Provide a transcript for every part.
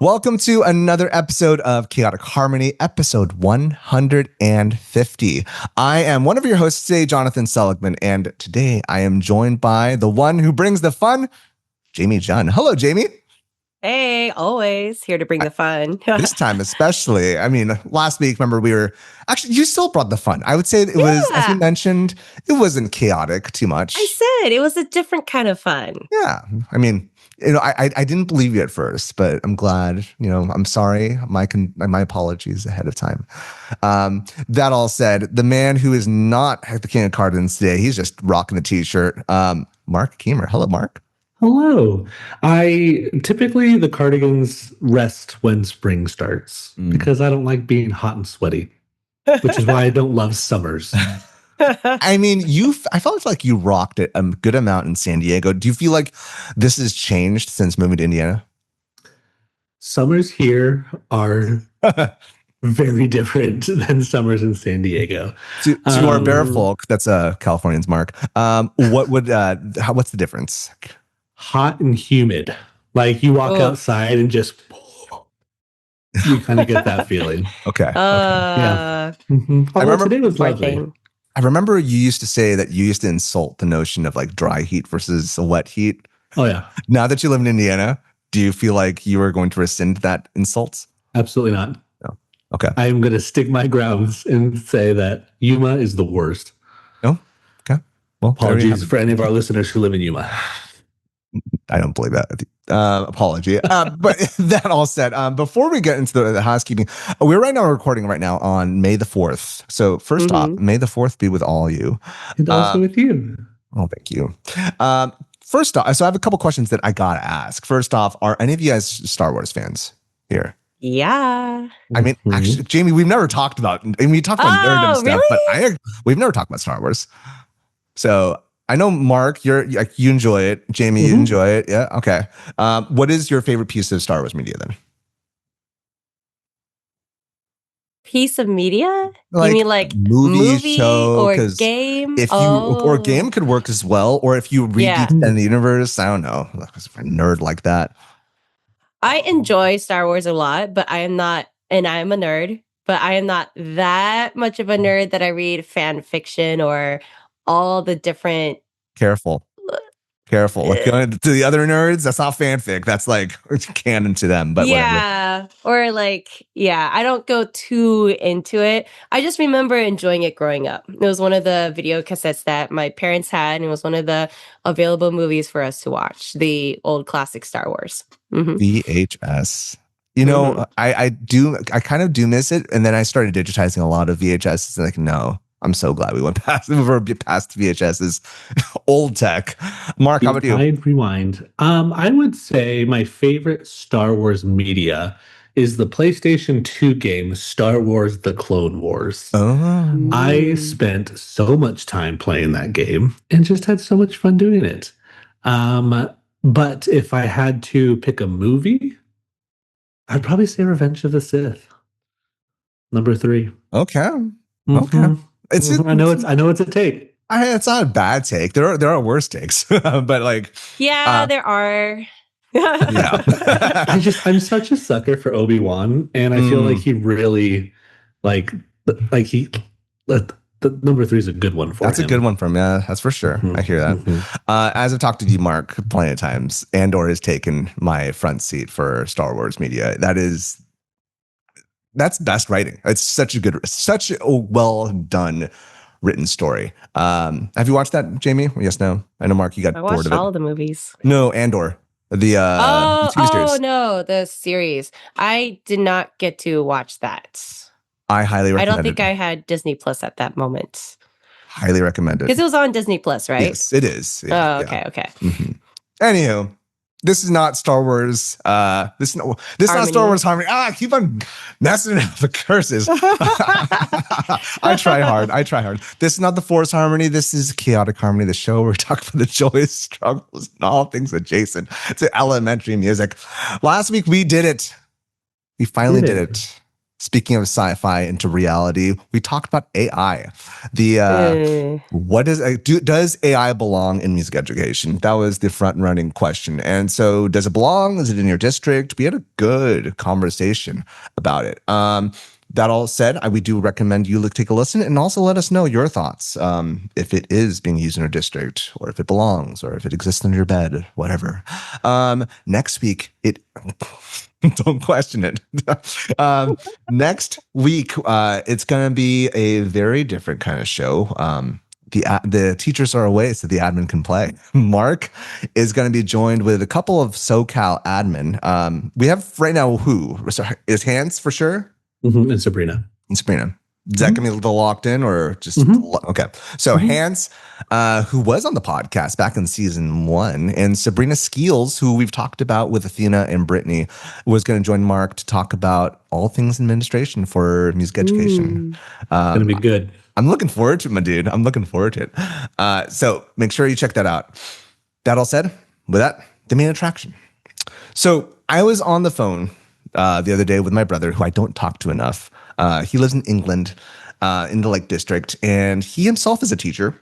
Welcome to another episode of Chaotic Harmony, episode 150. I am one of your hosts today, Jonathan Seligman, and today I am joined by the one who brings the fun, Jamie Jun. Hello, Jamie. Hey, always here to bring the fun. This time especially. I mean, last week, remember, you still brought the fun. I would say it was, as you mentioned, it wasn't chaotic too much. I said it was a different kind of fun. Yeah. I mean, I didn't believe you at first, but I'm glad, I'm sorry. My apologies ahead of time. That all said, the man who is not the king of cardigans today, he's just rocking the t-shirt. Marc Keehmer. Hello, Mark. Hello. Typically the cardigans rest when spring starts because I don't like being hot and sweaty, which is why I don't love summers. I mean, I felt like you rocked it a good amount in San Diego. Do you feel like this has changed since moving to Indiana? Summers here are very different than summers in San Diego. To our bear folk, that's Californians, Mark. What's the difference? Hot and humid. Like you walk outside and just you kind of get that feeling. Okay. Yeah. I remember today was lovely. I remember you used to say that you used to insult the notion of like dry heat versus a wet heat. Oh, yeah. Now that you live in Indiana, do you feel like you are going to rescind that insult? Absolutely not. No. Okay. I am going to stick my grounds and say that Yuma is the worst. Oh, okay. Well, apologies for any of our listeners who live in Yuma. I don't believe that. Apology. But that all said, before we get into the housekeeping, we're recording right now on May the 4th. So first off, May the 4th be with all you. And also with you. Oh, thank you. First off, so I have a couple questions that I got to ask. First off, are any of you guys Star Wars fans here? Yeah. I mean, actually, Jamie, we've never talked about, and we talked about nerd and stuff, but we've never talked about Star Wars. So I know, Mark, you enjoy it. Jamie, you enjoy it. Yeah. Okay. What is your favorite piece of Star Wars media then? Piece of media? You mean like movie show, or game? Or game could work as well. Or if you read the universe, I don't know. Because I'm a nerd like that. I enjoy Star Wars a lot, but I am not, and I am a nerd, but I am not that much of a nerd that I read fan fiction or all the different. Careful. Like going to the other nerds, that's not fanfic. That's like canon to them. But whatever. Or like, I don't go too into it. I just remember enjoying it growing up. It was one of the video cassettes that my parents had, and it was one of the available movies for us to watch. The old classic Star Wars. VHS. I kind of do miss it, and then I started digitizing a lot of VHS. And like, no. I'm so glad we went past VHS's old tech. Mark, how about you? Rewind. I would say my favorite Star Wars media is the PlayStation 2 game Star Wars: The Clone Wars. Oh. I spent so much time playing that game and just had so much fun doing it. But if I had to pick a movie, I'd probably say Revenge of the Sith. Number 3. Okay. Okay. I know it's a take. It's not a bad take. There are worse takes, but like there are. Yeah. I'm such a sucker for Obi-Wan, and I feel like he really the number 3 is a good one for him. That's a good one for him. Yeah, that's for sure. I hear that. As I've talked to you, Mark, plenty of times, Andor has taken my front seat for Star Wars media. That's best writing. It's such a well done written story. Have you watched that, Jamie? Yes, no. I know, Mark, you got bored of it. I watched all of the movies. No, Andor. The series. No, the series. I did not get to watch that. I highly recommend it. I don't think I had Disney Plus at that moment. Highly recommend it. Because it was on Disney Plus, right? Yes, it is. Yeah, okay. Mm-hmm. Anywho, this is not Star Wars. This is not Star Wars Harmony. I keep on messing up the curses. I try hard. This is not the Force Harmony. This is Chaotic Harmony, the show where we talk about the joys, struggles, and all things adjacent to elementary music. Last week we did it. We finally did it. speaking of sci-fi into reality, we talked about AI. Does AI belong in music education? That was the front running question. And so, does it belong? Is it in your district? We had a good conversation about it. That all said, we do recommend you take a listen and also let us know your thoughts. If it is being used in your district, or if it belongs, or if it exists under your bed, whatever. Next week, don't question it. Next week, it's going to be a very different kind of show. The teachers are away, so the admin can play. Mark is going to be joined with a couple of SoCal admin. We have right now who? Is Hans for sure? Mm-hmm. And Sabrina. Is that going to be locked in or just okay? So Hans, who was on the podcast back in season 1, and Sabrina Skeels, who we've talked about with Athena and Brittany, was going to join Mark to talk about all things administration for music education. It's going to be good. I'm looking forward to it, my dude. I'm looking forward to it. So make sure you check that out. That all said, with that, the main attraction. So I was on the phone the other day with my brother, who I don't talk to enough. He lives in England, in the Lake District, and he himself is a teacher.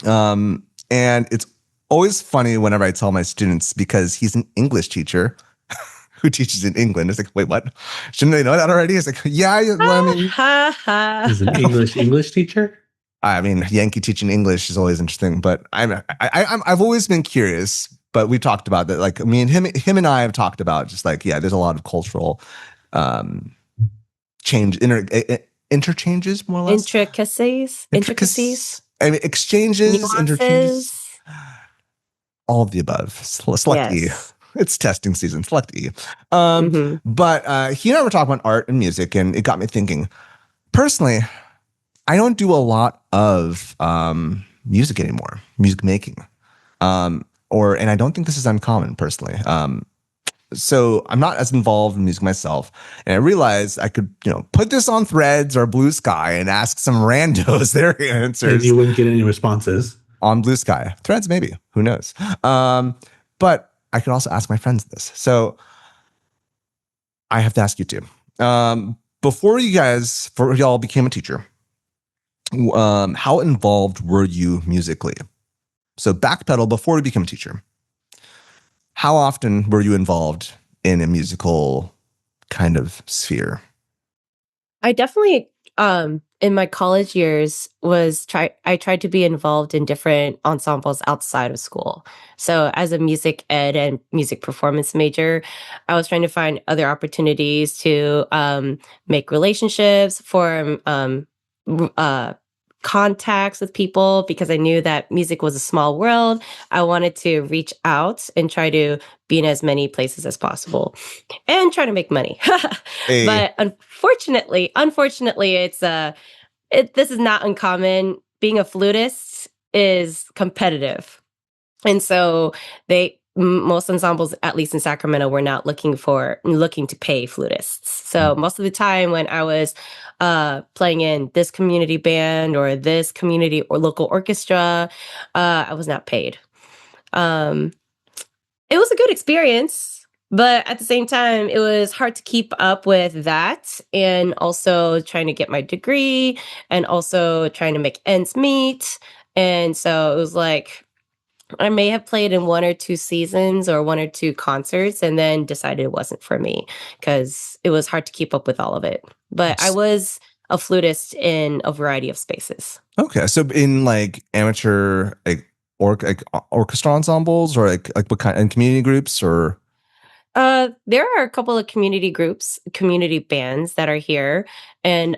And it's always funny whenever I tell my students, because he's an English teacher who teaches in England. It's like, wait, what? Shouldn't they know that already? It's like, yeah, I mean, he's an English teacher. I mean, Yankee teaching English is always interesting, but I've always been curious. But we talked about that. Like, I mean, him and I have talked about just like, yeah, there's a lot of cultural interchanges, more or less. Intricacies. I mean, exchanges, Nuances. interchanges. All of the above. Select E. Yes. It's testing season. Select E. But he and I were talking about art and music, and it got me thinking. Personally, I don't do a lot of music anymore, music making. And I don't think this is uncommon personally. So I'm not as involved in music myself. And I realized I could, put this on Threads or Blue Sky and ask some randos their answers. And you wouldn't get any responses. On Blue Sky. Threads, maybe. Who knows? But I could also ask my friends this. So I have to ask you too. Before y'all became a teacher, how involved were you musically? So backpedal before you became a teacher. How often were you involved in a musical kind of sphere? I definitely, in my college years, I tried to be involved in different ensembles outside of school. So as a music ed and music performance major, I was trying to find other opportunities to make relationships, form contacts with people, because I knew that music was a small world. I wanted to reach out and try to be in as many places as possible and try to make money. Hey. But unfortunately, this is not uncommon. Being a flutist is competitive. And so most ensembles, at least in Sacramento, were not looking to pay flutists. So most of the time when I was playing in this community band or this community or local orchestra, I was not paid. It was a good experience, but at the same time, it was hard to keep up with that, and also trying to get my degree and also trying to make ends meet. And so it was like, I may have played in 1 or 2 seasons or 1 or 2 concerts and then decided it wasn't for me because it was hard to keep up with all of it. But I was a flutist in a variety of spaces. Okay. So in like amateur orchestra ensembles, or like what kind, and community groups, or? There are a couple of community groups, community bands that are here, and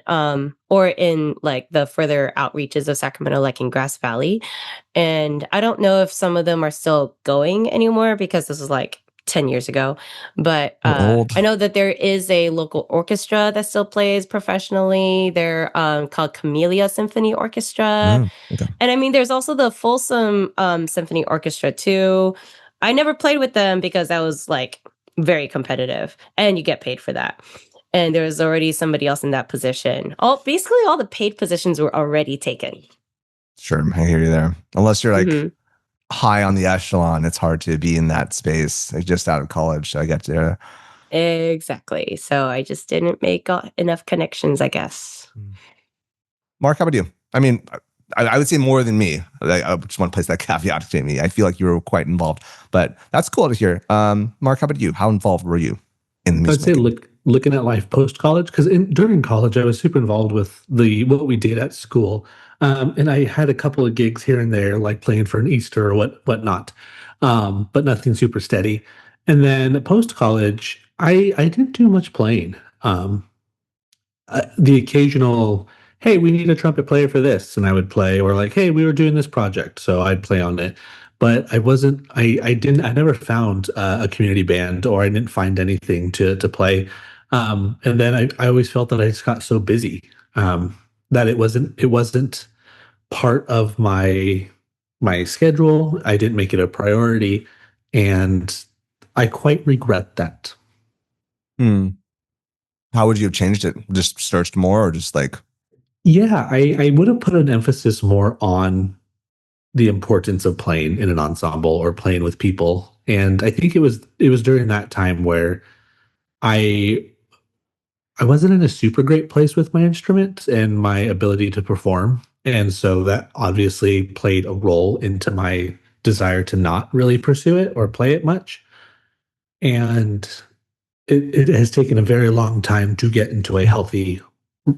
or in like the further outreaches of Sacramento, like in Grass Valley. And I don't know if some of them are still going anymore because this was like 10 years ago. But I know that there is a local orchestra that still plays professionally. They're called Camellia Symphony Orchestra. Okay. And I mean, there's also the Folsom Symphony Orchestra too. I never played with them because that was like very competitive, and you get paid for that. And there was already somebody else in that position. Basically all the paid positions were already taken. Sure, I hear you there. Unless you're like high on the echelon, it's hard to be in that space. Like just out of college, I get there. Exactly. So I just didn't make enough connections, I guess. Mark, how about you? I mean, I would say more than me. I just want to place that caveat, Jamie. I feel like you were quite involved, but that's cool to hear. Mark, how about you? How involved were you in the music? I'd say looking at life post college, because during college I was super involved with what we did at school, and I had a couple of gigs here and there, like playing for an Easter or whatnot, but nothing super steady. And then post college, I didn't do much playing. The occasional, hey, we need a trumpet player for this, and I would play, or like, hey, we were doing this project, so I'd play on it. But I never found a community band, or I didn't find anything to play. And then I always felt that I just got so busy, that it wasn't part of my schedule. I didn't make it a priority, and I quite regret that. Hmm. How would you have changed it? Just searched more, or just like? Yeah, I would have put an emphasis more on the importance of playing in an ensemble or playing with people. And I think it was during that time where I I wasn't in a super great place with my instrument and my ability to perform. And so that obviously played a role into my desire to not really pursue it or play it much. And it has taken a very long time to get into a healthy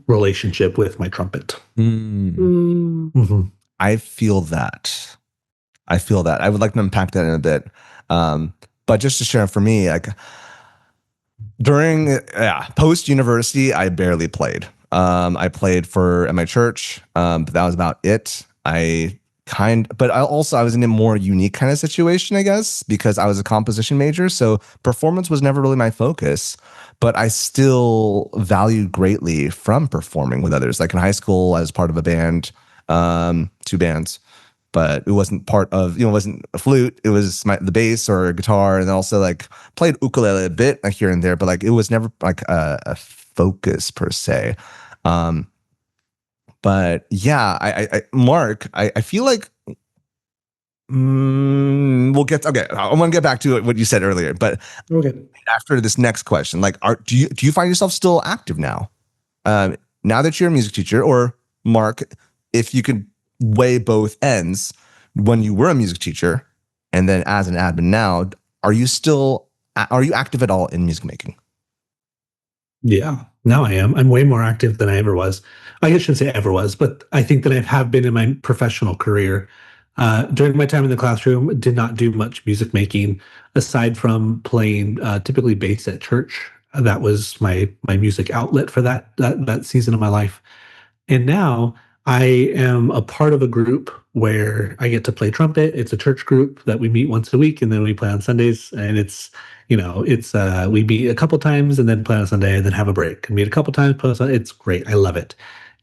relationship with my trumpet. Mm. I feel that. I feel that. I would like to unpack that in a bit. But just to share for me, like during post university, I barely played. I played at my church, but that was about it. But I was in a more unique kind of situation, I guess, because I was a composition major. So performance was never really my focus, but I still valued greatly from performing with others. Like in high school, I was part of a band, 2 bands, but it wasn't part of, it wasn't a flute. It was the bass or a guitar. And then also like played ukulele a bit here and there, but like it was never like a focus per se. But yeah, Mark, I feel like we'll get okay. I want to get back to what you said earlier, but Okay. after this next question, like, do you find yourself still active now? Now that you're a music teacher, or Mark, if you could weigh both ends, when you were a music teacher and then as an admin now, are you active at all in music making? Yeah, now I am. I'm way more active than I ever was. I shouldn't say ever was, but I think that I have been in my professional career. During my time in the classroom, did not do much music making aside from playing typically bass at church. That was my music outlet for that season of my life. And now I am a part of a group where I get to play trumpet. It's a church group that we meet once a week, and then we play on Sundays. And we meet a couple times and then play on Sunday and then have a break and meet a couple times. It's great. I love it.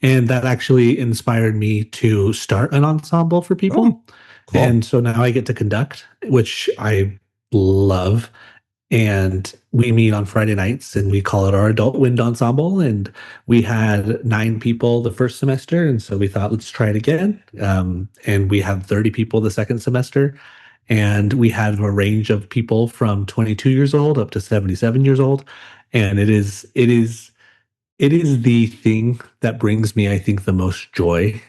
And that actually inspired me to start an ensemble for people. Oh, cool. And so now I get to conduct, which I love. And we meet on Friday nights and we call it our Adult Wind Ensemble. And we had 9 people the first semester. And so we thought, let's try it again. And we had 30 people the second semester. And we had a range of people from 22 years old up to 77 years old. And it is the thing that brings me, I think, the most joy,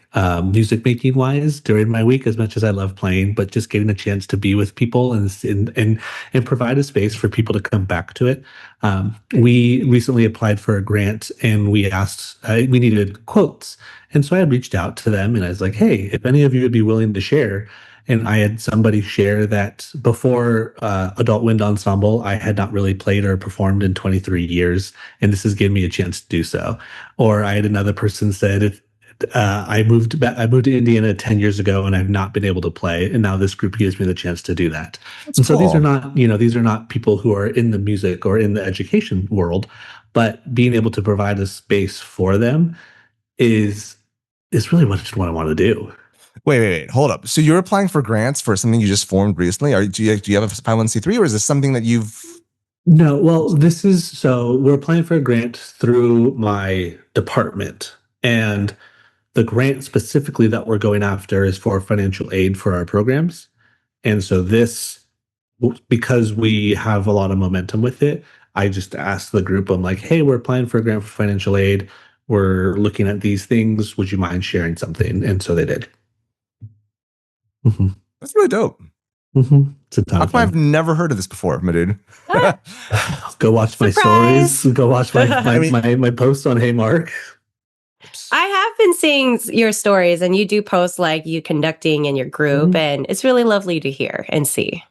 music making wise, during my week. As much as I love playing, but just getting a chance to be with people and provide a space for people to come back to it. We recently applied for a grant, and we asked we needed quotes, and so I had reached out to them, and I was like, "Hey, if any of you would be willing to share." And I had somebody share that before Adult Wind Ensemble, I had not really played or performed in 23 years, and this has given me a chance to do so. Or I had another person said, I moved to Indiana 10 years ago, and I've not been able to play, and now this group gives me the chance to do that. That's and so cool. these are not people who are in the music or in the education world, but being able to provide a space for them is really what I want to do. Wait, hold up. So you're applying for grants for something you just formed recently? Do you have a 501c3, or is this something that you've? No, well, we're applying for a grant through my department, and the grant specifically that we're going after is for financial aid for our programs. And so because we have a lot of momentum with it, I just asked the group, I'm like, hey, we're applying for a grant for financial aid. We're looking at these things. Would you mind sharing something? And so they did. Mm-hmm. That's really dope. Mm-hmm. It's a ton How of come fun. I've never heard of this before, my dude? Go watch my Surprise! stories. Go watch my I mean- my posts on Hey Mark. I have been seeing your stories, and you do post like you conducting in your group, and it's really lovely to hear and see.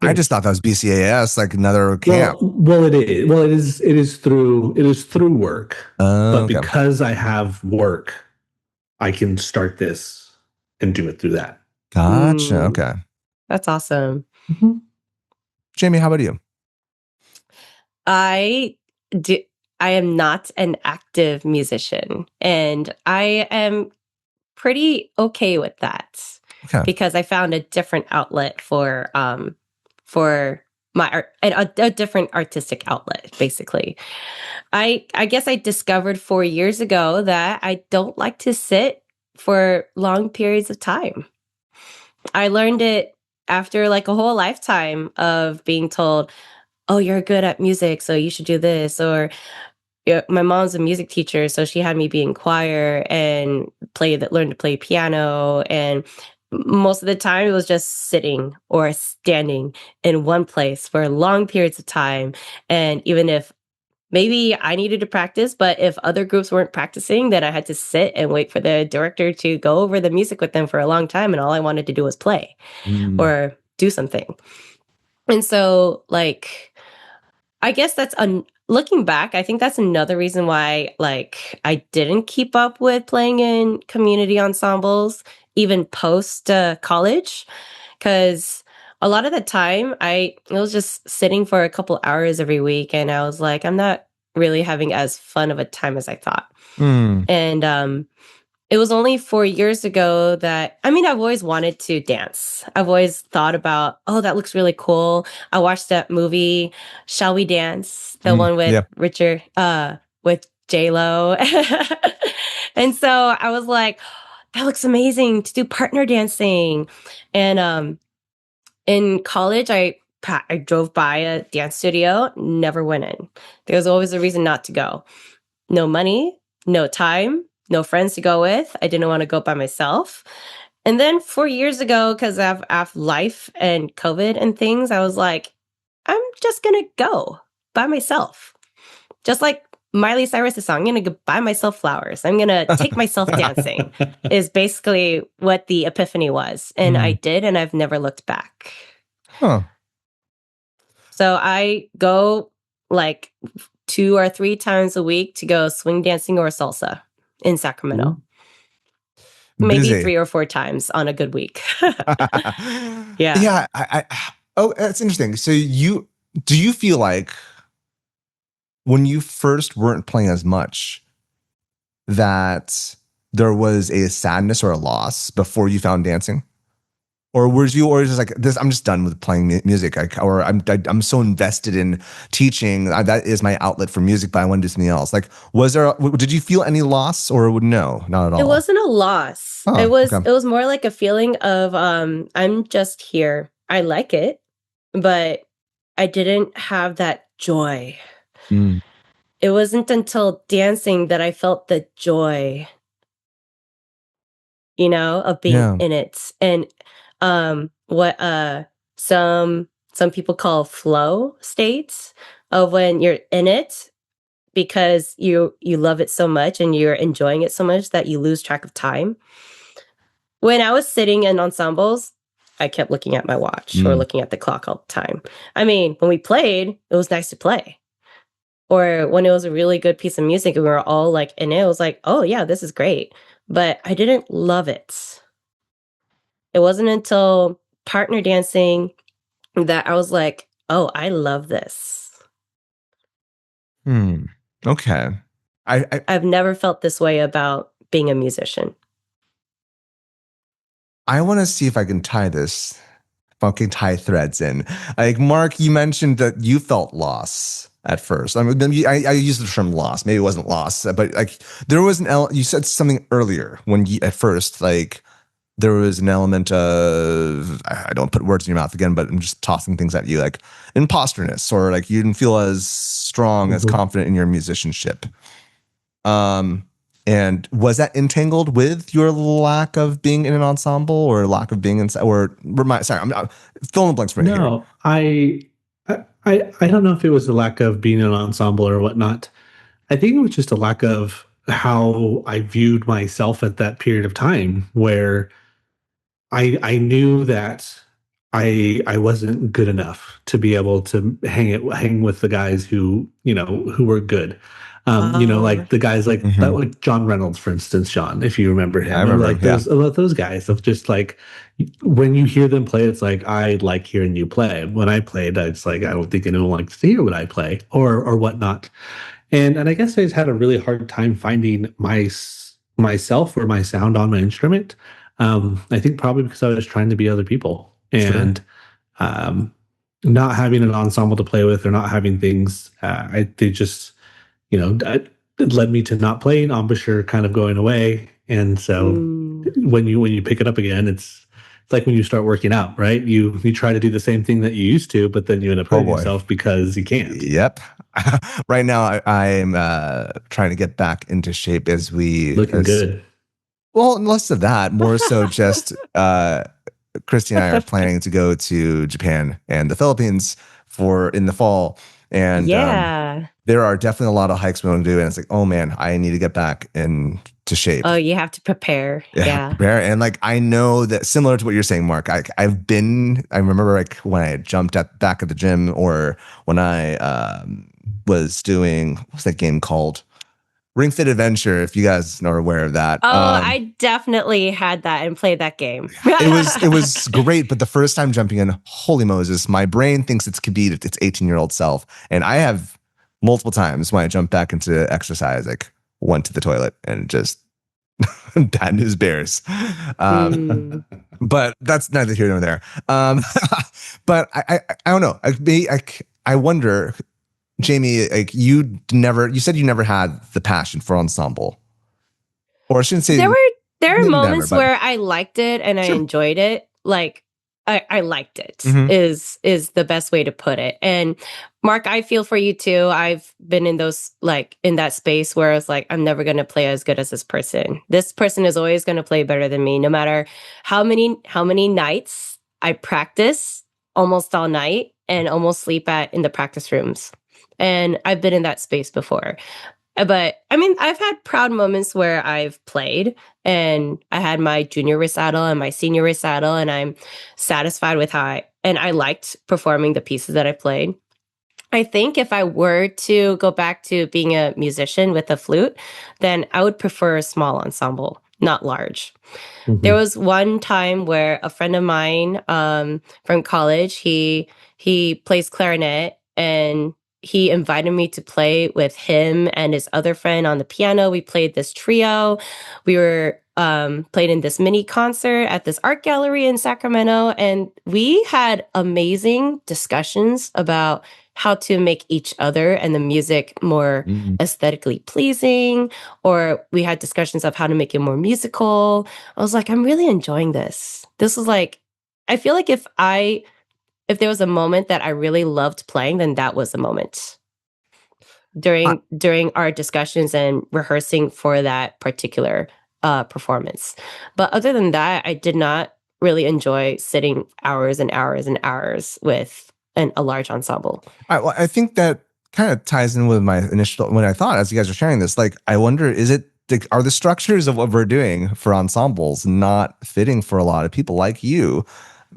I just thought that was BCAS, like another camp. Well, it is. Well, it is through work. But Okay. because I have work, I can start this and do it through that. Gotcha. Okay. That's awesome. Mm-hmm. Jamie, how about you? I am not an active musician, and I am pretty okay with that. Okay. Because I found a different outlet for my art, a different artistic outlet, basically. I guess I discovered 4 years ago that I don't like to sit for long periods of time. I learned it after like a whole lifetime of being told, oh, you're good at music, so you should do this. Or my mom's a music teacher, so she had me be in choir and learn to play piano. And most of the time it was just sitting or standing in one place for long periods of time. And even if maybe I needed to practice, but if other groups weren't practicing, then I had to sit and wait for the director to go over the music with them for a long time. And all I wanted to do was play or do something. And so, like, I guess looking back, I think that's another reason why, like, I didn't keep up with playing in community ensembles, even post college, because a lot of the time I was just sitting for a couple hours every week, and I was like, I'm not really having as fun of a time as I thought. And it was only 4 years ago that, I mean, I've always wanted to dance. I've always thought about, oh, that looks really cool. I watched that movie, Shall We Dance? The one with Richard, with J-Lo. And so I was like, that looks amazing to do partner dancing. And in college, I drove by a dance studio, never went in. There was always a reason not to go. No money, no time, no friends to go with. I didn't want to go by myself. And then 4 years ago, because of life and COVID and things, I was like, I'm just going to go by myself. Just like Miley Cyrus' song, I'm going to go buy myself flowers. I'm going to take myself dancing is basically what the epiphany was. And I did, and I've never looked back. Huh. So I go like 2 or 3 times a week to go swing dancing or salsa in Sacramento. Maybe Busy. 3 or 4 times on a good week. Yeah. Yeah. Oh, that's interesting. So do you feel like when you first weren't playing as much that there was a sadness or a loss before you found dancing? Or was you always just like this? I'm just done with playing music, or I'm so invested in teaching. That is my outlet for music, but I want to do something else. Like, did you feel any loss, or no, not at all? It wasn't a loss. Oh, it was okay. It was more like a feeling of I'm just here. I like it, but I didn't have that joy. It wasn't until dancing that I felt the joy, of being in it. And what some people call flow states of when you're in it because you love it so much and you're enjoying it so much that you lose track of time. When I was sitting in ensembles, I kept looking at my watch or looking at the clock all the time. I mean, when we played, it was nice to play. Or when it was a really good piece of music and we were all like in it, it was like, oh yeah, this is great. But I didn't love it. It wasn't until partner dancing that I was like, oh, I love this. Okay. I've never felt this way about being a musician. I want to see if I can tie threads in. Like, Mark, you mentioned that you felt loss at first. I mean, I used the term loss. Maybe it wasn't loss, but like there was you said something earlier when you at first, like, there was an element of, I don't put words in your mouth again, but I'm just tossing things at you, like imposterness, or like you didn't feel as strong, as confident in your musicianship. And was that entangled with your lack of being in an ensemble, or lack of being inside, or sorry, I'm filling the blanks right here. No, I don't know if it was the lack of being in an ensemble or whatnot. I think it was just a lack of how I viewed myself at that period of time, where I knew that I wasn't good enough to be able to hang with the guys who who were good. Like the guys like that, like John Reynolds, for instance. John, if you remember him, I remember like those guys of just like, when you hear them play, it's like, I like hearing you play. When I played, it's like, I don't think anyone likes to hear what I play or whatnot. And I guess I just had a really hard time finding myself or my sound on my instrument. I think probably because I was trying to be other people, and not having an ensemble to play with, or not having things. They just, it led me to not playing, embouchure kind of going away. And so when you pick it up again, it's like when you start working out, right? You try to do the same thing that you used to, but then you end up hurting yourself because you can't. Yep. Right now, I'm trying to get back into shape Looking good. Well, less of that, more so just Christy and I are planning to go to Japan and the Philippines in the fall. And there are definitely a lot of hikes we want to do. And it's like, oh man, I need to get back into shape. Oh, you have to prepare. Yeah. Prepare. And like, I know that similar to what you're saying, Mark, I remember like when I jumped back at the gym, or when I was doing, what's that game called? Ring Fit Adventure, if you guys are aware of that. Oh, I definitely had that and played that game. It was great, but the first time jumping in, holy Moses, my brain thinks it's Khabib, its 18-year-old self. And I have multiple times when I jump back into exercise, like went to the toilet and just bad news bears. But that's neither here nor there. But I don't know. I wonder, Jamie, like you said you never had the passion for ensemble. Or I shouldn't say there are moments where I liked it and I enjoyed it. Like I liked it is the best way to put it. And Mark, I feel for you too. I've been in those, like in that space where it's like, I'm never going to play as good as this person. This person is always going to play better than me, no matter how many nights I practice almost all night and almost sleep in the practice rooms. And I've been in that space before. But I mean, I've had proud moments where I've played, and I had my junior recital and my senior recital, and I'm satisfied with and I liked performing the pieces that I played. I think if I were to go back to being a musician with a flute, then I would prefer a small ensemble, not large. There was one time where a friend of mine from college, he plays clarinet, and he invited me to play with him and his other friend on the piano. We played this trio. We were played in this mini concert at this art gallery in Sacramento. And we had amazing discussions about how to make each other and the music more aesthetically pleasing. Or we had discussions of how to make it more musical. I was like, I'm really enjoying this. This is like, I feel like if there was a moment that I really loved playing, then that was the moment during our discussions and rehearsing for that particular performance. But other than that, I did not really enjoy sitting hours and hours and hours with a large ensemble. Well, I think that kind of ties in with my initial, when I thought, as you guys are sharing this, like, I wonder, are the structures of what we're doing for ensembles not fitting for a lot of people like you,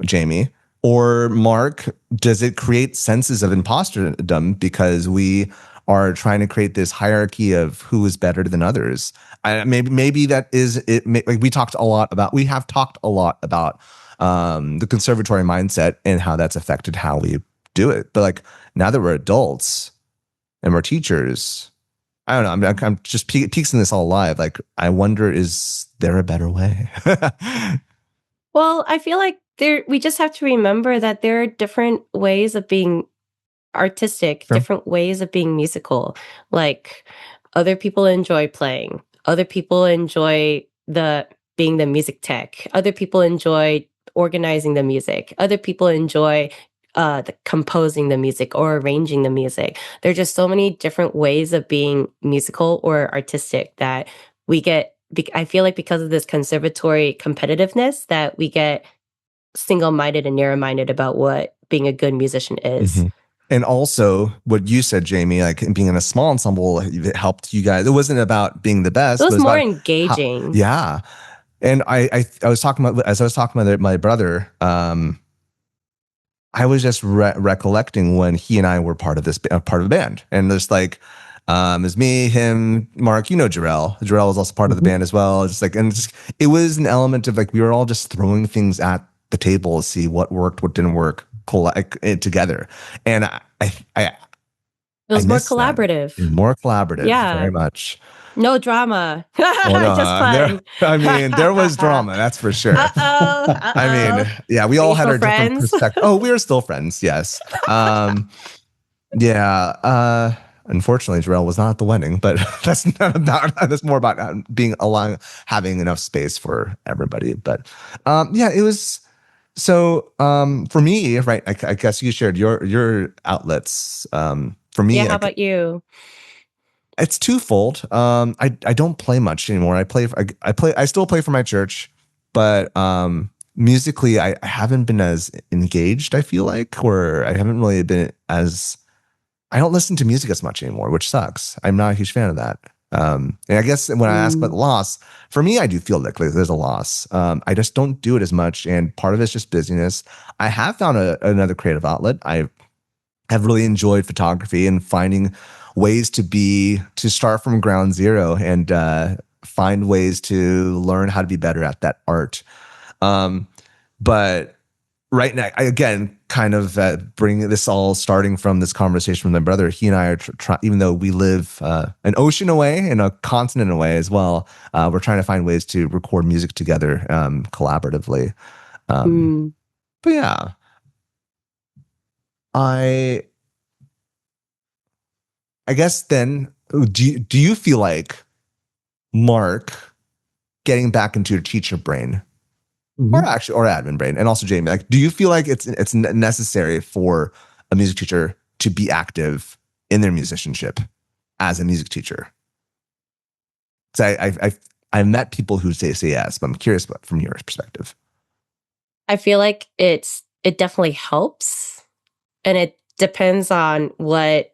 Jamie? Or Mark, does it create senses of imposterdom because we are trying to create this hierarchy of who is better than others? Maybe that is it. Like we have talked a lot about the conservatory mindset and how that's affected how we do it. But like now that we're adults and we're teachers, I don't know. I'm just piecing this all live. Like I wonder, is there a better way? Well, I feel like we just have to remember that there are different ways of being artistic, different ways of being musical. Like other people enjoy playing, other people enjoy the being the music tech. Other people enjoy organizing the music. Other people enjoy composing the music or arranging the music. There are just so many different ways of being musical or artistic that we get. I feel like because of this conservatory competitiveness, that we get single-minded and narrow-minded about what being a good musician is. Mm-hmm. And also, what you said, Jamie, like being in a small ensemble, it helped you guys. It wasn't about being the best. It was more about engaging. Yeah. And I was talking about, as I was talking about my brother, I was just recollecting when he and I were part of a band, and there's like, it's me, him, Mark. You know, Jarrell. Jarrell was also part of the band as well. It's like, and it was an element of like we were all just throwing things at the table to see what worked, what didn't work, together. And it was more collaborative. More collaborative, yeah, very much. No drama. Well, no, just fun. There was drama, that's for sure. I mean, yeah, we all had our different perspectives. Oh, we are still friends, yes. Yeah. Unfortunately, Jarrell was not at the wedding, but that's not about. That's more about having enough space for everybody. But yeah, it was. So for me, right? I guess you shared your outlets. For me, yeah. How about you? It's twofold. I don't play much anymore. I still play for my church, but musically I haven't been as engaged, I feel like, or I haven't really been as I don't listen to music as much anymore, which sucks. I'm not a huge fan of that. And I guess when I ask about the loss, for me, I do feel like there's a loss. I just don't do it as much, and part of it's just busyness. I have found another creative outlet. I have really enjoyed photography and finding ways to start from ground zero and find ways to learn how to be better at that art. But right now, again, kind of bringing this all starting from this conversation with my brother, he and I are even though we live an ocean away and a continent away as well, we're trying to find ways to record music together collaboratively. But yeah, I guess then, do you feel like, Mark, getting back into your teacher brain, or admin brain, and also Jamie, like, do you feel like it's necessary for a music teacher to be active in their musicianship as a music teacher? Because I've met people who say yes, but I'm curious from your perspective. I feel like it definitely helps, and it depends on what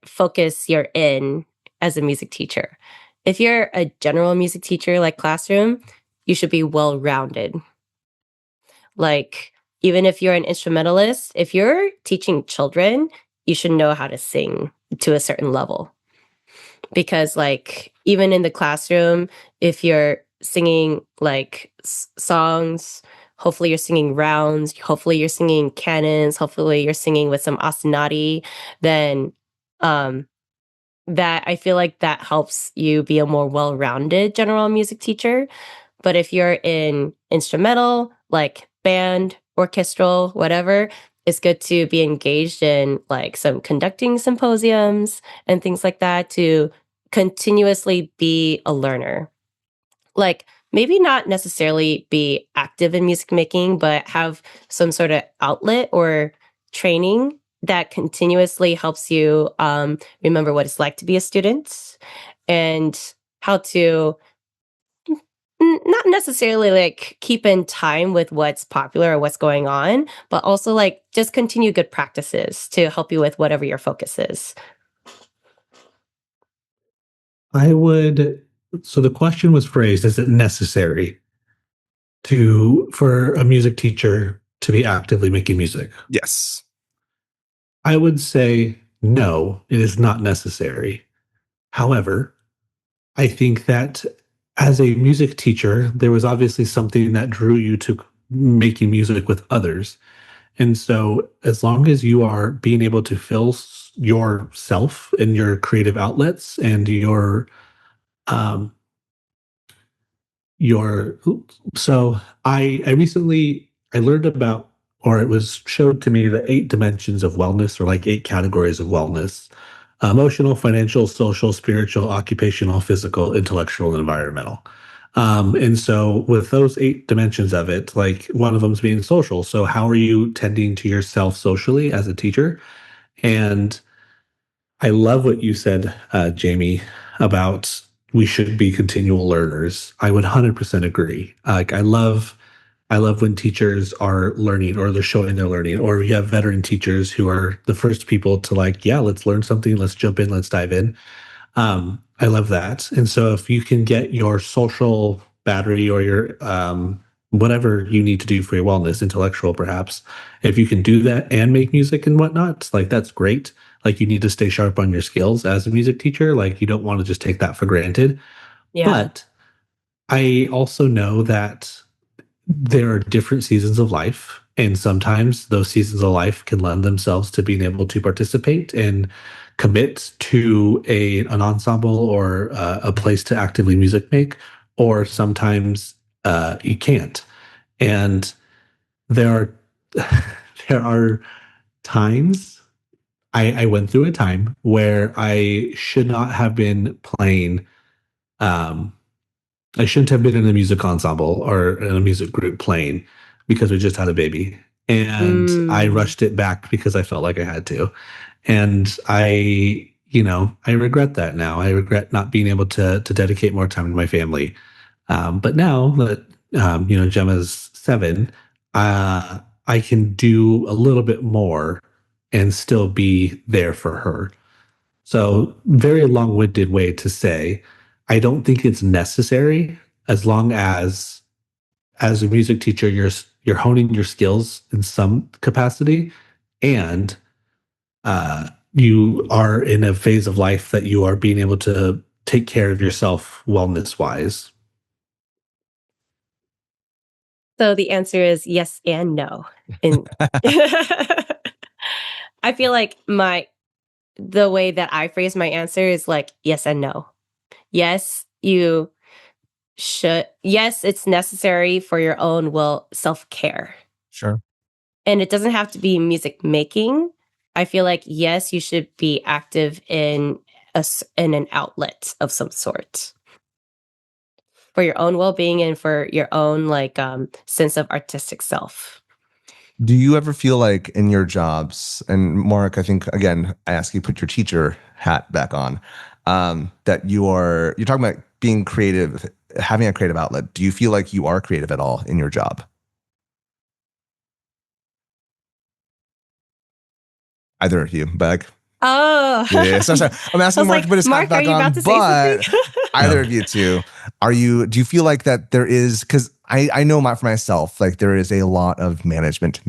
focus you're in as a music teacher. If you're a general music teacher like classroom, you should be well-rounded. Like, even if you're an instrumentalist, if you're teaching children, you should know how to sing to a certain level. Because like, even in the classroom, if you're singing like songs, hopefully you're singing rounds, hopefully you're singing canons, hopefully you're singing with some ostinati, then that I feel like that helps you be a more well-rounded general music teacher. But if you're in instrumental, like band, orchestral, whatever, it's good to be engaged in like some conducting symposiums and things like that to continuously be a learner. Like, maybe not necessarily be active in music making, but have some sort of outlet or training that continuously helps you remember what it's like to be a student and how to not necessarily like keep in time with what's popular or what's going on, but also like just continue good practices to help you with whatever your focus is. So the question was phrased, is it necessary for a music teacher to be actively making music? Yes. I would say no, it is not necessary. However, I think that as a music teacher, there was obviously something that drew you to making music with others. And so as long as you are being able to fill yourself and your creative outlets and so I recently I learned about, or it was showed to me, the 8 dimensions of wellness, or like 8 categories of wellness. emotional, financial, social, spiritual, occupational, physical, intellectual, and environmental. And so with those 8 dimensions of it, like one of them is being social. So how are you tending to yourself socially as a teacher? And I love what you said, Jamie, about we should be continual learners. I would 100% agree. Like I love when teachers are learning or they're showing they're learning, or we have veteran teachers who are the first people to like, yeah, let's learn something, let's jump in, let's dive in. I love that. And so if you can get your social battery or your whatever you need to do for your wellness, intellectual perhaps, if you can do that and make music and whatnot, like that's great. Like you need to stay sharp on your skills as a music teacher. Like you don't want to just take that for granted. Yeah. But I also know that there are different seasons of life, and sometimes those seasons of life can lend themselves to being able to participate and commit to an ensemble or a place to actively music make, or sometimes you can't. And there are there are times I went through a time where I should not have been playing. Um, I shouldn't have been in a music ensemble or in a music group playing because we just had a baby. And I rushed it back because I felt like I had to. And I regret that now. I regret not being able to dedicate more time to my family. But now that Gemma's 7, I can do a little bit more and still be there for her. So, very long-winded way to say, I don't think it's necessary as long as a music teacher, you're honing your skills in some capacity, and you are in a phase of life that you are being able to take care of yourself wellness-wise. So the answer is yes and no. And I feel like the way that I phrase my answer is like yes and no. Yes, you should. Yes, it's necessary for your own self-care. Sure. And it doesn't have to be music making. I feel like yes, you should be active in an outlet of some sort for your own well-being and for your own sense of artistic self. Do you ever feel like in your jobs, and Mark, I think again, I ask you put your teacher hat back on, that you're talking about being creative, having a creative outlet. Do you feel like you are creative at all in your job? Either of you, but Oh, yeah. So sorry. I'm I asking was Mark like, to put his hat Mark, are back you on, about to say but something? either of you two, do you feel like that there is, because I know for myself, like there is a lot of management,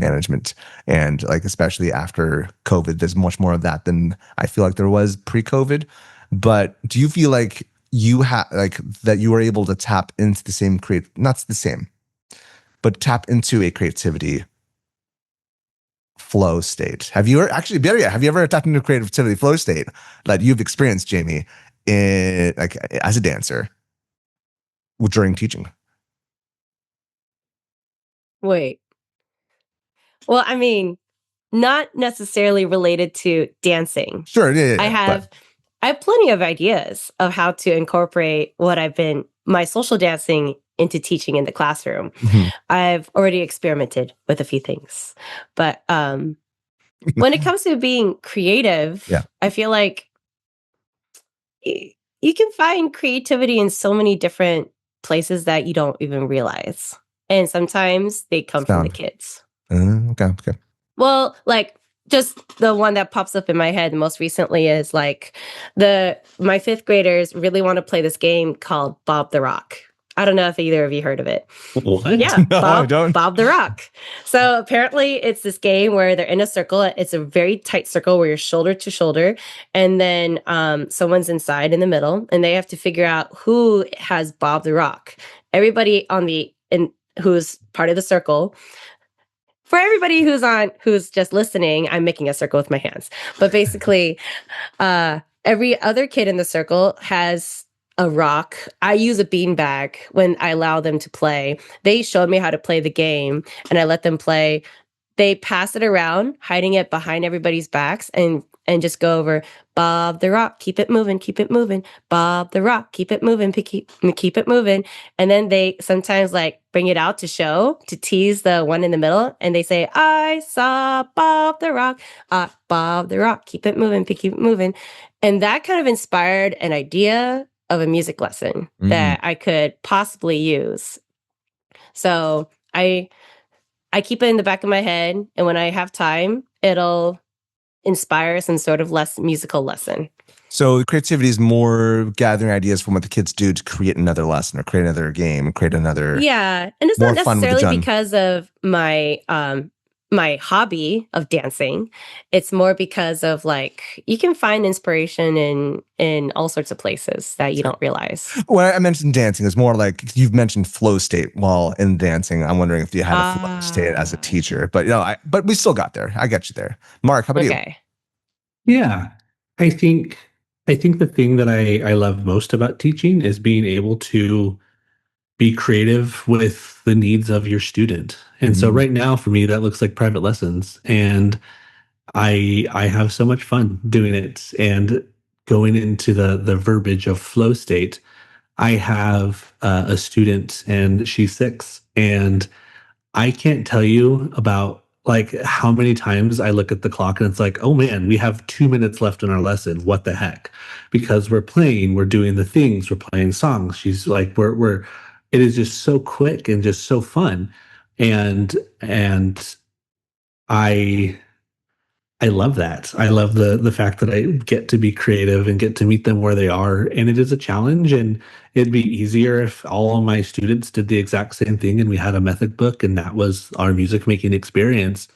and like especially after COVID, there's much more of that than I feel like there was pre-COVID. But do you feel like you have like that you were able to tap into the same not the same, but tap into a creativity flow state? Have you ever actually better yet, have you ever tapped into a creativity flow state that you've experienced, Jamie, in like as a dancer during teaching? Wait. Well, I mean, not necessarily related to dancing. Sure, yeah, I have plenty of ideas of how to incorporate my social dancing into teaching in the classroom. Mhm. I've already experimented with a few things. But when it comes to being creative, Yeah. I feel like you can find creativity in so many different places that you don't even realize. And sometimes they come from the Sound. kids. Okay. Well, like just the one that pops up in my head most recently is like my fifth graders really want to play this game called Bob the Rock. I don't know if either of you heard of it. What? Yeah, No, I don't. Bob the Rock. So apparently it's this game where they're in a circle. It's a very tight circle where you're shoulder to shoulder, and then someone's inside in the middle, and they have to figure out who has Bob the Rock. Everybody who's part of the circle. For everybody who's just listening, I'm making a circle with my hands. But basically, every other kid in the circle has a rock. I use a beanbag when I allow them to play. They showed me how to play the game, and I let them play. they pass it around, hiding it behind everybody's backs, and just go over Bob the Rock, keep it moving, keep it moving. Bob the Rock, keep it moving, keep it moving. And then they sometimes like bring it out to tease the one in the middle, and they say, I saw Bob the Rock, Bob the Rock, keep it moving, keep it moving. And that kind of inspired an idea of a music lesson that I could possibly use. So I keep it in the back of my head, and when I have time, it'll inspire some sort of less musical lesson. So creativity is more gathering ideas from what the kids do to create another lesson or create another game, create another. Yeah, and it's more not fun with the necessarily Jun. because of my my hobby of dancing. It's more because of like you can find inspiration in all sorts of places that you don't realize. When I mentioned dancing, it's more like you've mentioned flow state while in dancing. I'm wondering if you had a flow state as a teacher, but but we still got there. I got you there. Mark, how about you? Yeah, I think the thing that I love most about teaching is being able to be creative with the needs of your student. And so right now for me that looks like private lessons, and I have so much fun doing it. And going into the verbiage of flow state, I have a student and she's 6, and I can't tell you about like how many times I look at the clock and it's like, oh man, we have 2 minutes left in our lesson. What the heck? Because we're playing, we're doing the things, we're playing songs. She's like, we're it is just so quick and just so fun. And I love that. I love the fact that I get to be creative and get to meet them where they are. And it is a challenge, and it'd be easier if all of my students did the exact same thing and we had a method book and that was our music making experience.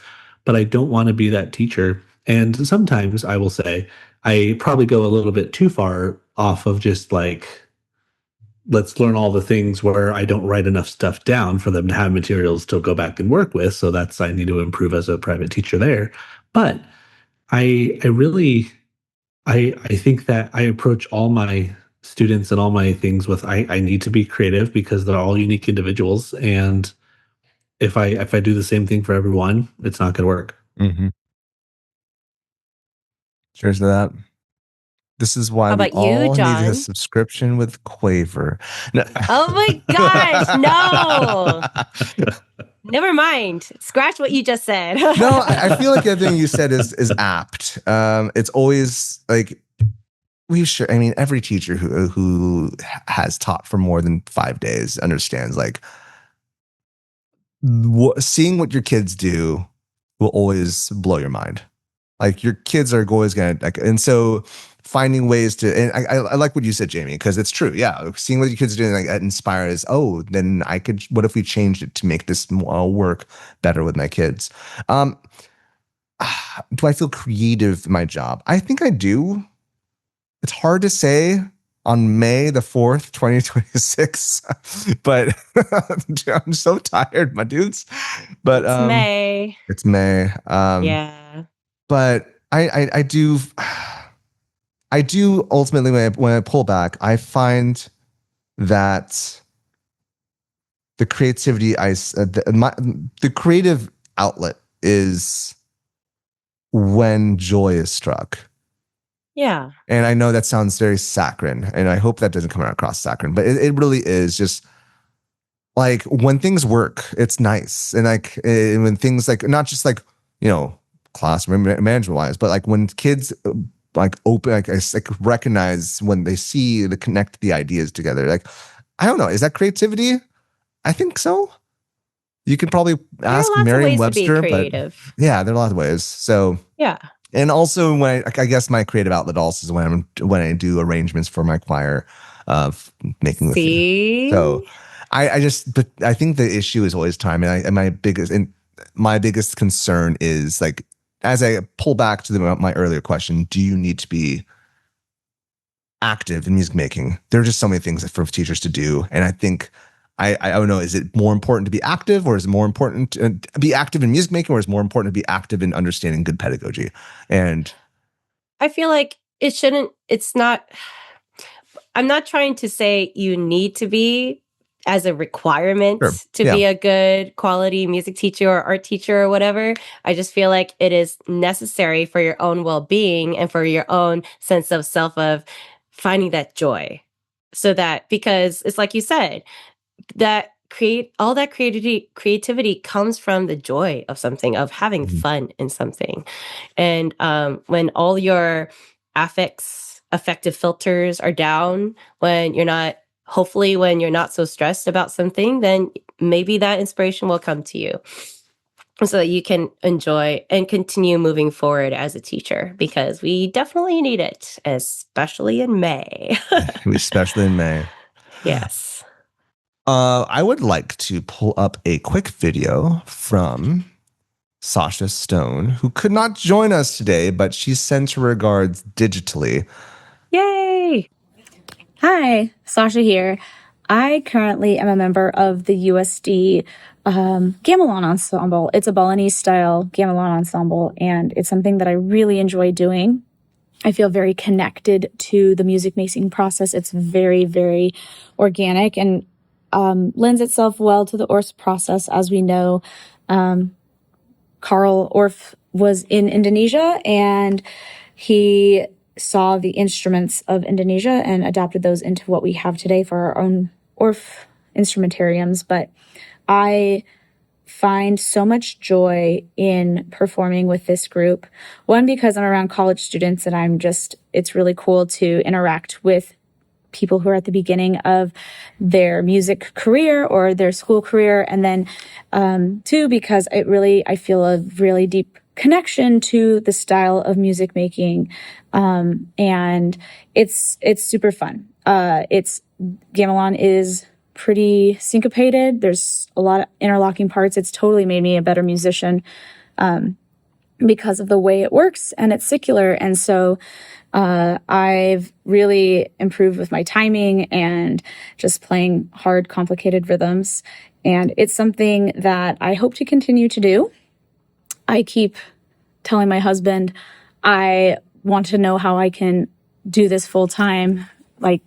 But I don't want to be that teacher. And sometimes I will say I probably go a little bit too far off of just like, let's learn all the things where I don't write enough stuff down for them to have materials to go back and work with. So that's, I need to improve as a private teacher there. But I really I think that I approach all my students and all my things with I need to be creative because they're all unique individuals, and if I do the same thing for everyone, it's not going to work. Cheers to that. This is why How we about you, all need a John? subscription with Quaver. No. Oh my gosh, no. Never mind. Scratch what you just said. No, I feel like everything you said is apt. It's always like I mean, every teacher who has taught for more than 5 days understands like seeing what your kids do will always blow your mind. Like your kids are always gonna like, and so finding ways to, and I like what you said, Jamie, because it's true. Yeah, seeing what your kids are doing, like that inspires. Oh, then I could. What if we changed it to make this work better with my kids? Do I feel creative in my job? I think I do. It's hard to say on May the 4th, 2026, but I'm so tired, my dudes. But it's May. It's May. Yeah. But I do ultimately when I pull back, I find that the creativity the creative outlet is when joy is struck. Yeah. And I know that sounds very saccharine, and I hope that doesn't come across saccharine, but it really is just like when things work, it's nice. And like when things like, not just like, classroom management wise, but like when kids like open, like recognize when they see the connect the ideas together. Like, I don't know, is that creativity? I think so. You can probably ask Merriam-Webster, but yeah, there are a lot of ways. So yeah. And also when I guess my creative outlet also is when I do arrangements for my choir of making the theme. So but I think the issue is always time. And my biggest concern is like, as I pull back to my earlier question, do you need to be active in music making? There are just so many things for teachers to do. And I think, I don't know, is it more important to be active, or is it more important to be active in music making, or is it more important to be active in understanding good pedagogy? And I feel like it's not, I'm not trying to say you need to be as a requirement Sure. to be a good quality music teacher or art teacher or whatever. I just feel like it is necessary for your own well-being and for your own sense of self, of finding that joy. So that, because it's like you said, that all that creativity comes from the joy of something, of having fun in something. And when all your affective filters are down, when you're not so stressed about something, then maybe that inspiration will come to you so that you can enjoy and continue moving forward as a teacher, because we definitely need it, especially in May. Especially in May. Yes. I would like to pull up a quick video from Sasha Stone, who could not join us today, but she sends her regards digitally. Yay! Hi, Sasha here. I currently am a member of the USD gamelan ensemble. It's a Balinese-style gamelan ensemble, and it's something that I really enjoy doing. I feel very connected to the music making process. It's very, very organic and lends itself well to the Orff process. As we know, Karl Orff was in Indonesia, and he saw the instruments of Indonesia and adapted those into what we have today for our own Orff instrumentariums. But I find so much joy in performing with this group. One, because I'm around college students and it's really cool to interact with people who are at the beginning of their music career or their school career. And then two, because I feel a really deep connection to the style of music making. And it's super fun. Gamelan is pretty syncopated. There's a lot of interlocking parts. It's totally made me a better musician, because of the way it works, and it's secular. And so, I've really improved with my timing and just playing hard, complicated rhythms. And it's something that I hope to continue to do. I keep telling my husband, I want to know how I can do this full time. Like,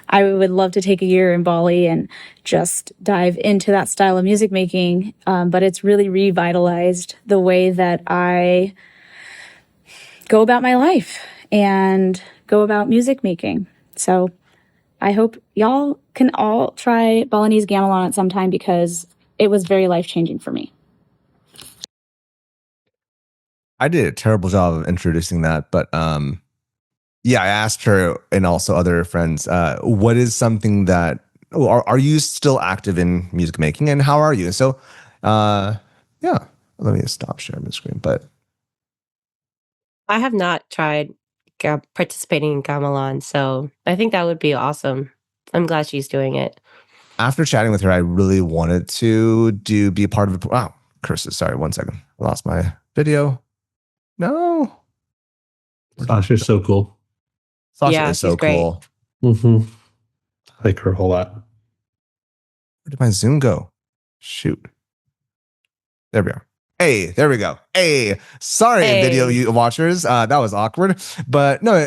I would love to take a year in Bali and just dive into that style of music making. But it's really revitalized the way that I go about my life and go about music making. So I hope y'all can all try Balinese gamelan at some time, because it was very life-changing for me. I did a terrible job of introducing that, but yeah, I asked her and also other friends, what is something that, are you still active in music making, and how are you? So, yeah, let me stop sharing the screen. But I have not tried participating in gamelan, so I think that would be awesome. I'm glad she's doing it. After chatting with her, I really wanted to be a part of it. Wow, curses. Sorry, 1 second. I lost my video. No. Sasha's so cool. Sasha is so great. cool. Mm-hmm. I like her a whole lot. Where did my Zoom go? Shoot. There we are. Hey, there we go. Hey, sorry, video watchers. That was awkward. But no,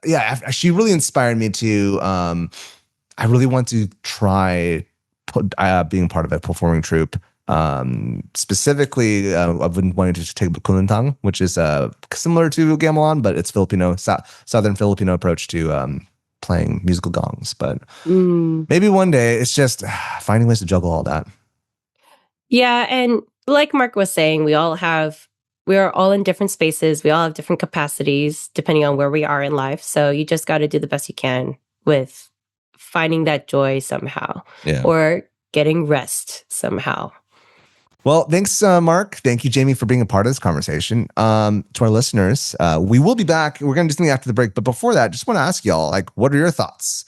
yeah, she really inspired me to, I really want to try being part of a performing troupe. Specifically, I've been wanting to take Kulintang, which is similar to gamelan, but it's Filipino, Southern Filipino approach to playing musical gongs. But maybe one day, it's just finding ways to juggle all that. Yeah, and like Mark was saying, we are all in different spaces. We all have different capacities depending on where we are in life. So you just got to do the best you can with finding that joy somehow, or getting rest somehow. Well, thanks, Mark. Thank you, Jamie, for being a part of this conversation. To our listeners, we will be back. We're going to do something after the break. But before that, just want to ask y'all, like, what are your thoughts?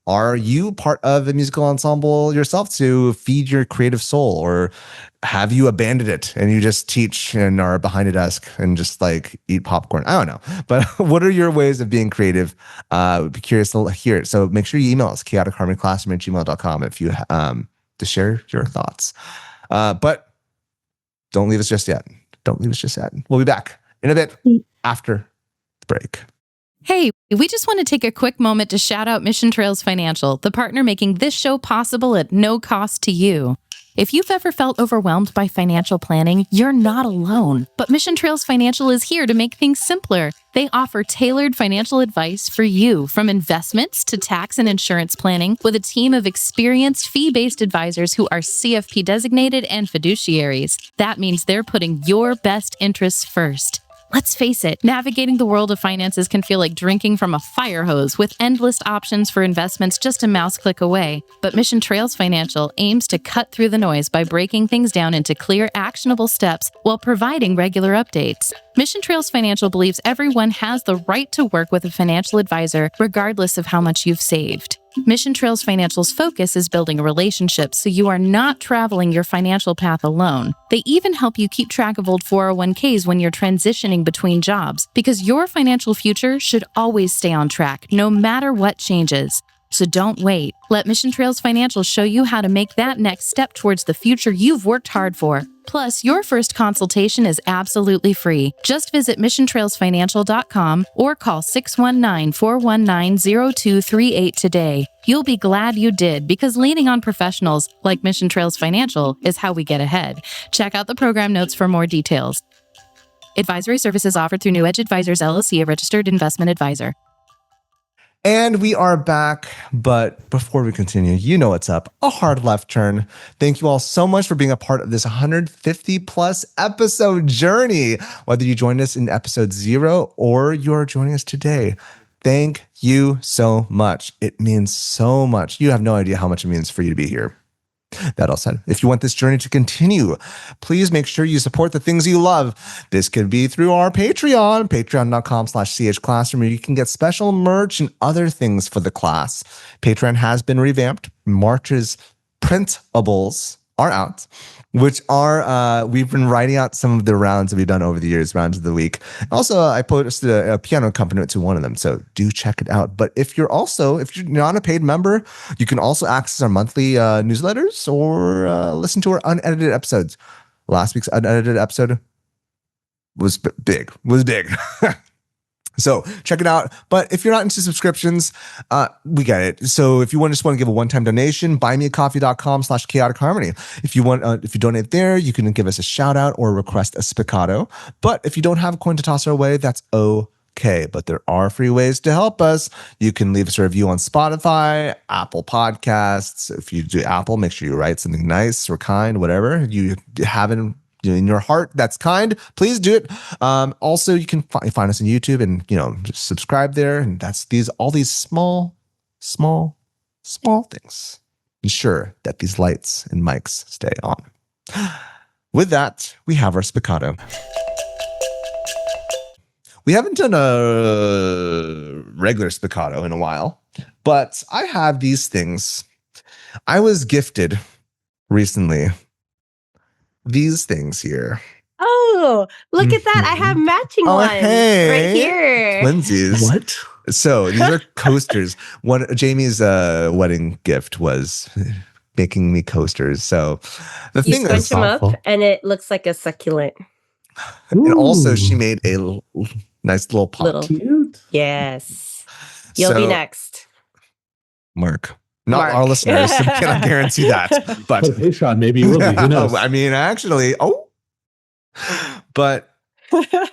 Are you part of a musical ensemble yourself to feed your creative soul, or have you abandoned it and you just teach and are behind a desk and just like eat popcorn? I don't know. But what are your ways of being creative? Would be curious to hear it. So make sure you email us, chaoticharmonyclassroom@gmail.com, if you to share your thoughts. But don't leave us just yet. Don't leave us just yet. We'll be back in a bit after the break. Hey, we just want to take a quick moment to shout out Mission Trails Financial, the partner making this show possible at no cost to you. If you've ever felt overwhelmed by financial planning, you're not alone. But Mission Trails Financial is here to make things simpler. They offer tailored financial advice for you, from investments to tax and insurance planning, with a team of experienced fee-based advisors who are CFP designated and fiduciaries. That means they're putting your best interests first. Let's face it, navigating the world of finances can feel like drinking from a fire hose with endless options for investments just a mouse click away. But Mission Trails Financial aims to cut through the noise by breaking things down into clear, actionable steps while providing regular updates. Mission Trails Financial believes everyone has the right to work with a financial advisor, regardless of how much you've saved. Mission Trails Financial's focus is building a relationship so you are not traveling your financial path alone. They even help you keep track of old 401ks when you're transitioning between jobs, because your financial future should always stay on track, no matter what changes. So don't wait. Let Mission Trails Financial show you how to make that next step towards the future you've worked hard for. Plus, your first consultation is absolutely free. Just visit missiontrailsfinancial.com or call 619-419-0238 today. You'll be glad you did, because leaning on professionals like Mission Trails Financial is how we get ahead. Check out the program notes for more details. Advisory services offered through New Edge Advisors LLC, a registered investment advisor. And we are back, but before we continue, you know what's up, a hard left turn. Thank you all so much for being a part of this 150 plus episode journey. Whether you joined us in episode 0 or you're joining us today, thank you so much. It means so much. You have no idea how much it means for you to be here. That all said, if you want this journey to continue, please make sure you support the things you love. This could be through our Patreon, patreon.com/chclassroom, where you can get special merch and other things for the class. Patreon has been revamped. March's printables are out, which are, we've been writing out some of the rounds that we've done over the years, rounds of the week. Also, I posted a piano accompaniment to one of them, so do check it out. But if you're not a paid member, you can also access our monthly newsletters or listen to our unedited episodes. Last week's unedited episode was big. So check it out. But if you're not into subscriptions, we get it. So if you just want to give a one-time donation, buymeacoffee.com/chaoticharmony. If you donate there, you can give us a shout out or request a spiccato. But if you don't have a coin to toss our way, that's okay. But there are free ways to help us. You can leave us a review on Spotify, Apple Podcasts. If you do Apple, make sure you write something nice or kind, whatever you haven't in your heart that's kind, please do it. Also, you can find us on YouTube and just subscribe there. And that's all these small things ensure that these lights and mics stay on. With that, we have our spiccato. We haven't done a regular spiccato in a while, but I have these things. I was gifted recently these things here. Oh, look at that. I have matching ones right here. Twinsies. What? So these are coasters. Jamie's wedding gift was making me coasters. So the You thing scrunch is, them up and it looks like a succulent. and also she made a nice little pot. Cute. Yes. You'll be next. Mark. Not our listeners, so cannot guarantee that. But Patreon, maybe you will be. Who knows? I mean, actually, but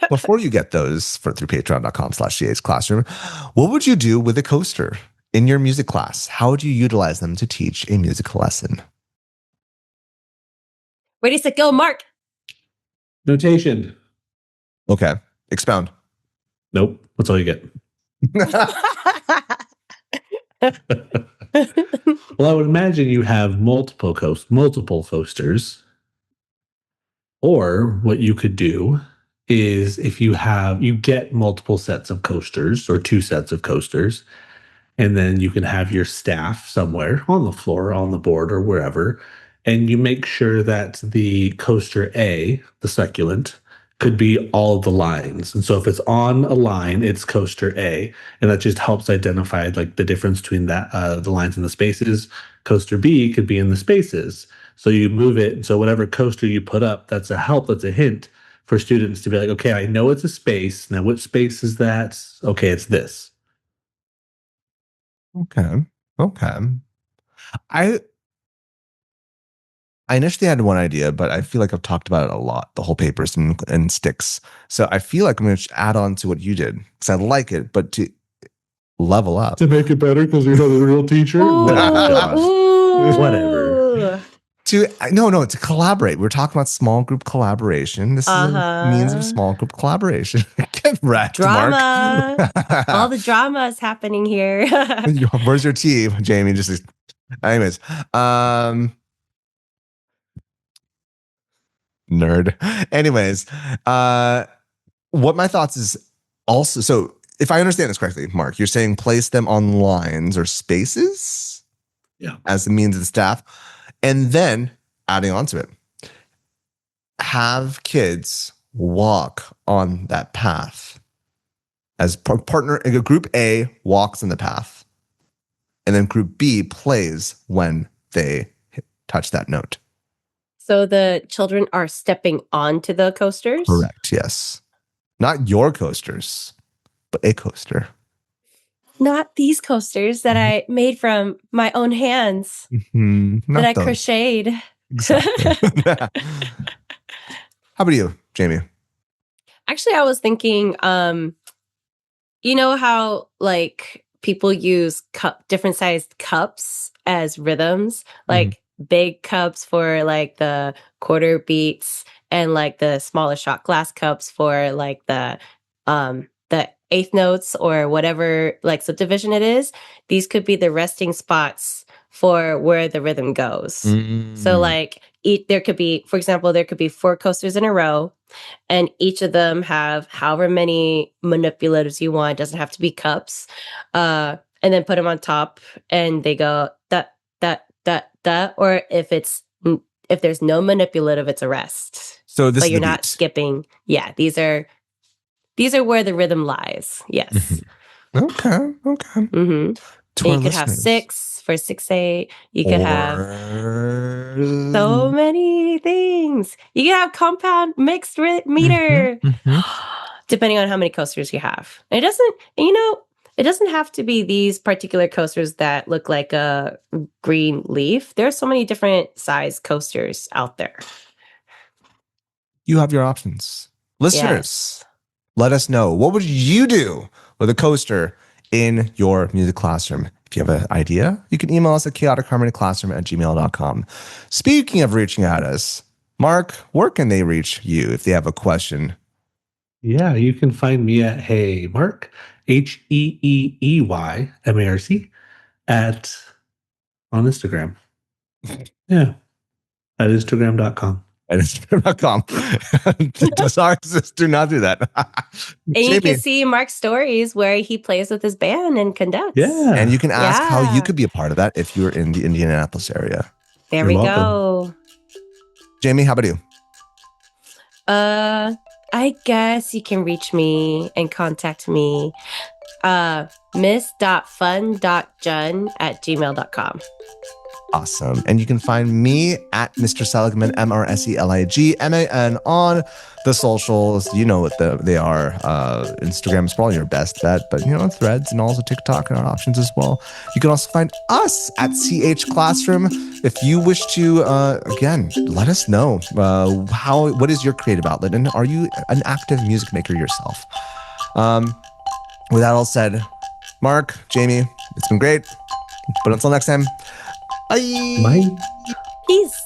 before you get those through patreon.com/chclassroom, what would you do with a coaster in your music class? How would you utilize them to teach a musical lesson? Ready, set, go, Mark. Notation. Okay, expound. Nope, that's all you get. Well, I would imagine you have multiple coasters. Or what you could do is if you get multiple sets of coasters or 2 sets of coasters, and then you can have your staff somewhere on the floor, on the board, or wherever, and you make sure that the coaster A, the succulent, could be all the lines. And so if it's on a line, it's coaster A, and that just helps identify like the difference between that the lines and the spaces. Coaster B could be in the spaces. So you move it. So whatever coaster you put up, that's a hint for students to be like, okay, I know it's a space. Now, what space is that? Okay, it's this. Okay. I initially had one idea, but I feel like I've talked about it a lot, the whole papers and sticks. So I feel like I'm going to add on to what you did because I like it, but to level up. To make it better because you're not a real teacher? Whatever, Josh. Whatever. To collaborate. We're talking about small group collaboration. This is a means of small group collaboration. Get wrecked, Drama. Mark. All the drama is happening here. Where's your tea, Jamie? Anyways, nerd. Anyways, what my thoughts is also, so if I understand this correctly, Mark, you're saying place them on lines or spaces as the means of the staff, and then adding on to it, have kids walk on that path as partner. Group A walks in the path, and then group B plays when they touch that note. So the children are stepping onto the coasters? Correct, yes. Not your coasters, but a coaster. Not these coasters that I made from my own hands, that I crocheted. Exactly. How about you, Jamie? Actually, I was thinking, you know how like people use different sized cups as rhythms, like big cups for like the quarter beats and like the smaller shot glass cups for like the eighth notes or whatever like subdivision it is. These could be the resting spots for where the rhythm goes. So like there could be, for example, there could be 4 coasters in a row, and each of them have however many manipulatives you want. It doesn't have to be cups. And then put them on top, and they go da da da da. Or if there's no manipulative, it's a rest. So this but is you're the not beat. skipping. Yeah, these are where the rhythm lies. Yes. Okay. Mm-hmm. And you could have 6 for 6/8. You could have so many things. You can have compound mixed meter, depending on how many coasters you have. And it doesn't have to be these particular coasters that look like a green leaf. There are so many different size coasters out there. You have your options. Listeners, let us know. What would you do with a coaster in your music classroom? If you have an idea, you can email us at chaoticharmonyclassroom@gmail.com. Speaking of reaching out us, Mark, where can they reach you if they have a question? Yeah, you can find me at Hey Mark, HeeeyMarc on Instagram. Yeah, at Instagram.com. At Instagram.com. Do not do that. And you can see Mark's stories where he plays with his band and conducts. Yeah. And you can ask how you could be a part of that if you're in the Indianapolis area. There we go. Jamie, how about you? I guess you can reach me and contact me. ms.fun.jun @gmail.com. Awesome. And you can find me at Mr. Seligman, MrSeligman on the socials. You know what they are. Instagram is probably your best bet, but Threads and also TikTok are options as well. You can also find us at CH Classroom. If you wish to, again, let us know what is your creative outlet, and are you an active music maker yourself? With that all said, Mark, Jamie, it's been great. But until next time, bye. Bye. Peace.